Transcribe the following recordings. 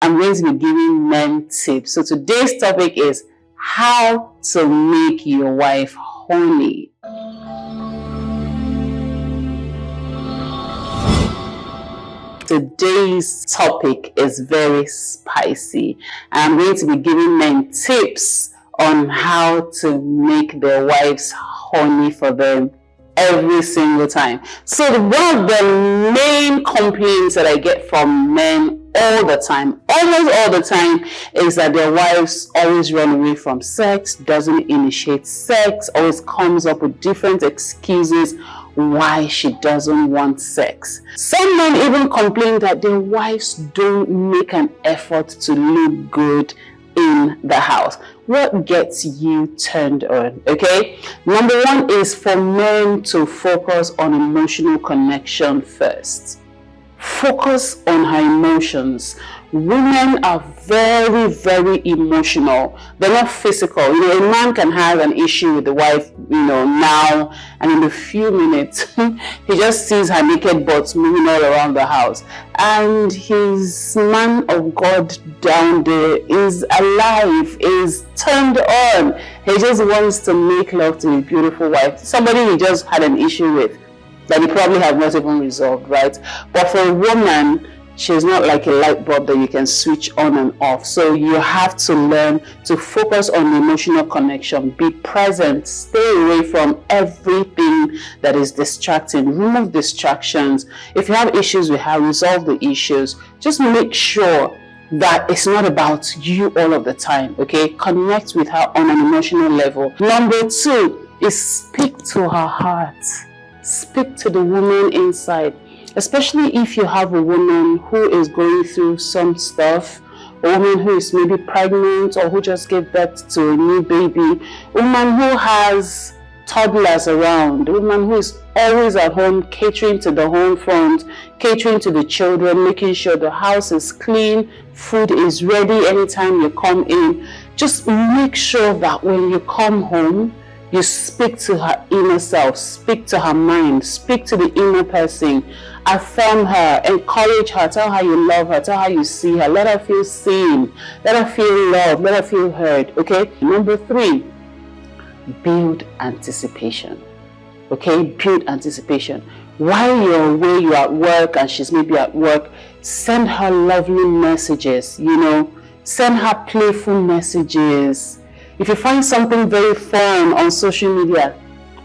I'm going to be giving men tips. So today's topic is how to make your wife horny. Today's topic is very spicy. I'm going to be giving men tips on how to make their wives horny for them every single time. So one of the main complaints that I get from men all the time, almost all the time, is that their wives always run away from sex, doesn't initiate sex, always comes up with different excuses why she doesn't want sex. Some men even complain that their wives don't make an effort to look good in the house. What gets you turned on? Okay, number one is for men to focus on emotional connection first. Focus on her emotions. Women are very, very emotional. They're not physical. A man can have an issue with the wife, now, and in a few minutes, he just sees her naked butt moving all around the house. And his man of God down there is alive, is turned on. He just wants to make love to his beautiful wife. Somebody he just had an issue with that he probably have not even resolved, right? But for a woman, she's not like a light bulb that you can switch on and off. So you have to learn to focus on the emotional connection. Be present. Stay away from everything that is distracting. Remove distractions. If you have issues with her, resolve the issues. Just make sure that it's not about you all of the time, okay? Connect with her on an emotional level. Number two is speak to her heart. Speak to the woman inside, especially if you have a woman who is going through some stuff, a woman who is maybe pregnant or who just gave birth to a new baby, a woman who has toddlers around, a woman who is always at home catering to the home front, catering to the children, making sure the house is clean, food is ready anytime you come in. Just make sure that when you come home, you speak to her inner self, speak to her mind, speak to the inner person, affirm her, encourage her, tell her you love her, tell her you see her, let her feel seen, let her feel loved, let her feel heard, okay? Number three, build anticipation, okay? Build anticipation. While you're away, you're at work and she's maybe at work, send her lovely messages, send her playful messages. If you find something very fun on social media,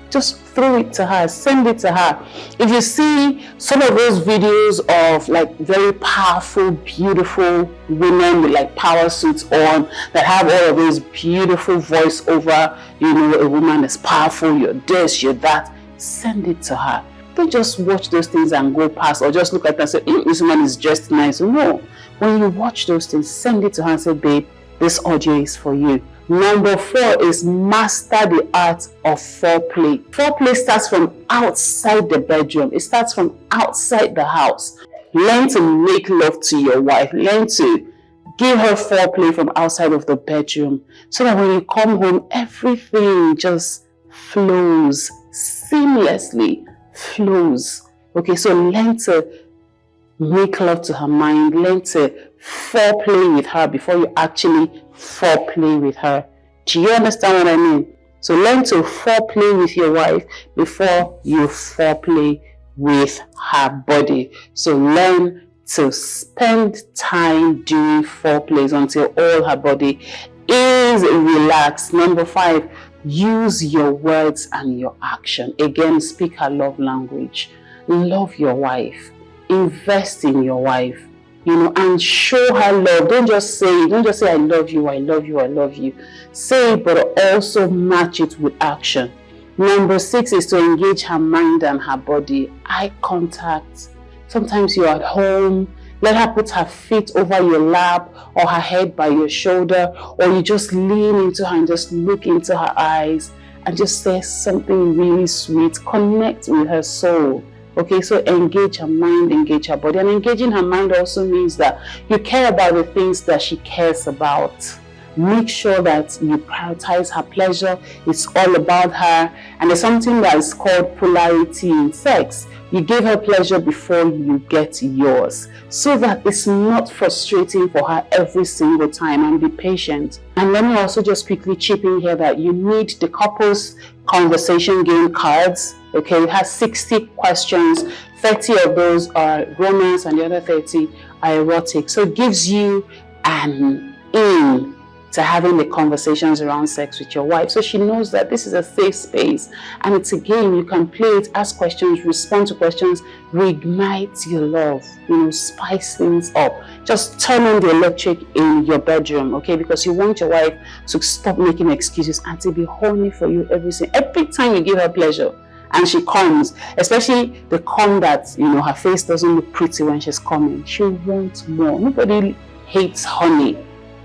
just throw it to her, send it to her. If you see some of those videos of like very powerful, beautiful women with like power suits on that have all of those beautiful voiceover, a woman is powerful, you're this, you're that, send it to her. Don't just watch those things and go past or just look at her and say, this woman is dressed nice. No, when you watch those things, send it to her and say, babe, this audio is for you. Number four is master the art of foreplay. Foreplay starts from outside the bedroom. It starts from outside the house. Learn to make love to your wife. Learn to give her foreplay from outside of the bedroom so that when you come home, everything just flows seamlessly. Flows. Okay, so learn to make love to her mind. Learn to foreplay with her before you actually foreplay with her. Do you understand what I mean? So learn to foreplay with your wife before you foreplay with her body. So learn to spend time doing foreplays until all her body is relaxed. Number five, use your words and your action. Again, speak her love language. Love your wife. Invest in your wife. And show her love. Don't just say I love you, I love you, I love you. Say it, but also match it with action. Number six is to engage her mind and her body. Eye contact. Sometimes you're at home, let her put her feet over your lap or her head by your shoulder, or you just lean into her and just look into her eyes and just say something really sweet. Connect with her soul. Okay, so engage her mind, engage her body. And engaging her mind also means that you care about the things that she cares about. Make sure that you prioritize her pleasure. It's all about her. And there's something that is called polarity in sex. You give her pleasure before you get yours, so that it's not frustrating for her every single time, and be patient. And let me also just quickly chip in here that you need the couples conversation game cards. Okay, it has 60 questions. 30 of those are romance and the other 30 are erotic. So it gives you an in to having the conversations around sex with your wife, so she knows that this is a safe space. And it's a game. You can play it, ask questions, respond to questions, reignite your love, spice things up. Just turn on the electric in your bedroom, okay? Because you want your wife to stop making excuses and to be horny for you every time you give her pleasure. And she comes, especially the come that, her face doesn't look pretty when she's coming. She'll want more. Nobody hates honey.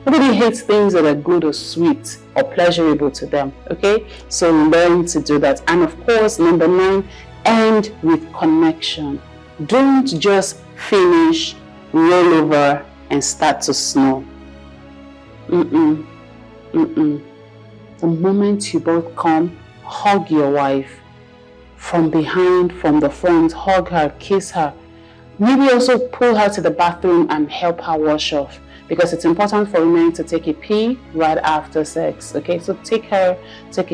Nobody hates things that are good or sweet or pleasurable to them, okay? So learn to do that. And of course, number 9, end with connection. Don't just finish, roll over, and start to snore. The moment you both come, hug your wife. From behind, from the front, hug her, kiss her. Maybe also pull her to the bathroom and help her wash off, because it's important for women to take a pee right after sex, okay? So take a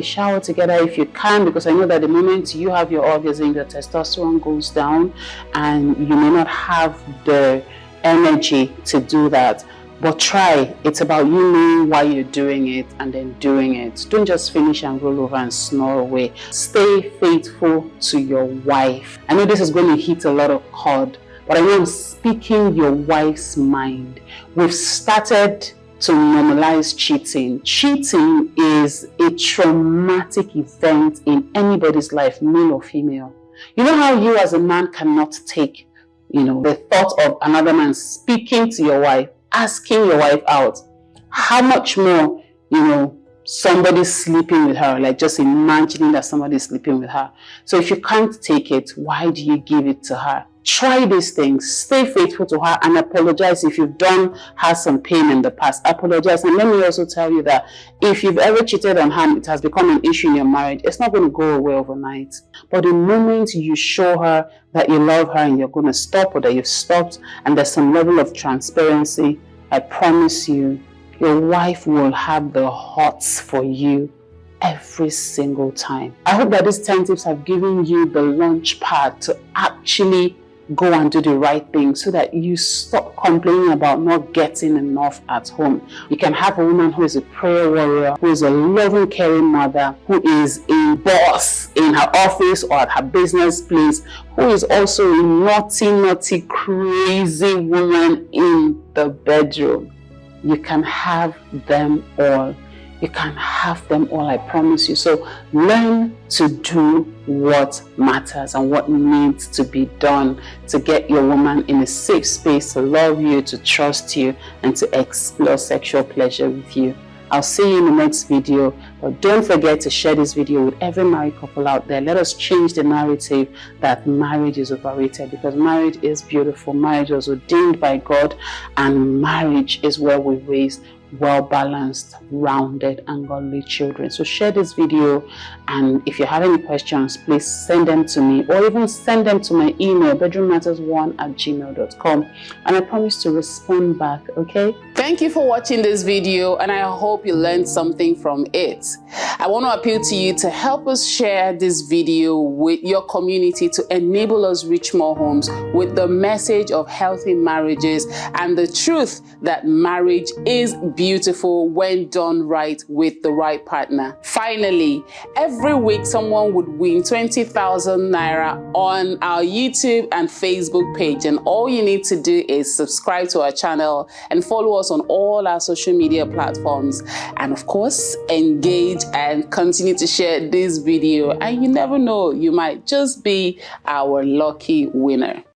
shower together if you can, because I know that the moment you have your orgasm, your testosterone goes down and you may not have the energy to do that. But try. It's about you knowing why you're doing it and then doing it. Don't just finish and roll over and snore away. Stay faithful to your wife. I know this is going to hit a lot of chord, but I know I'm speaking your wife's mind. We've started to normalize cheating. Cheating is a traumatic event in anybody's life, male or female. You know how you as a man cannot take, the thought of another man speaking to your wife, asking your wife out. How much more, somebody sleeping with her, like just imagining that somebody's sleeping with her. So if you can't take it, why do you give it to her? Try these things. Stay faithful to her and apologize if you've done her some pain in the past. Apologize. And let me also tell you that if you've ever cheated on her, it has become an issue in your marriage, it's not going to go away overnight. But the moment you show her that you love her and you're going to stop, or that you've stopped, and there's some level of transparency, I promise you, your wife will have the hots for you every single time. I hope that these 10 tips have given you the launch pad to actually go and do the right thing, so that you stop complaining about not getting enough at home. You can have a woman who is a prayer warrior, who is a loving, caring mother, who is a boss in her office or at her business place, who is also a naughty, crazy woman in the bedroom. You can have them all. You can have them all, I promise you. So learn to do what matters and what needs to be done to get your woman in a safe space to love you, to trust you, and to explore sexual pleasure with you. I'll see you in the next video, but don't forget to share this video with every married couple out there. Let us change the narrative that marriage is overrated, because marriage is beautiful. Marriage was ordained by God, and marriage is where we raise well-balanced, rounded, and godly children. So share this video, and if you have any questions, please send them to me, or even send them to my email, bedroommatters1@gmail.com, and I promise to respond back, okay? Thank you for watching this video, and I hope you learned something from it. I want to appeal to you to help us share this video with your community to enable us reach more homes with the message of healthy marriages and the truth that marriage is beautiful when done right with the right partner. Finally, every week someone would win 20,000 Naira on our YouTube and Facebook page, and all you need to do is subscribe to our channel and follow us on all our social media platforms, and of course engage and continue to share this video, and you never know, you might just be our lucky winner.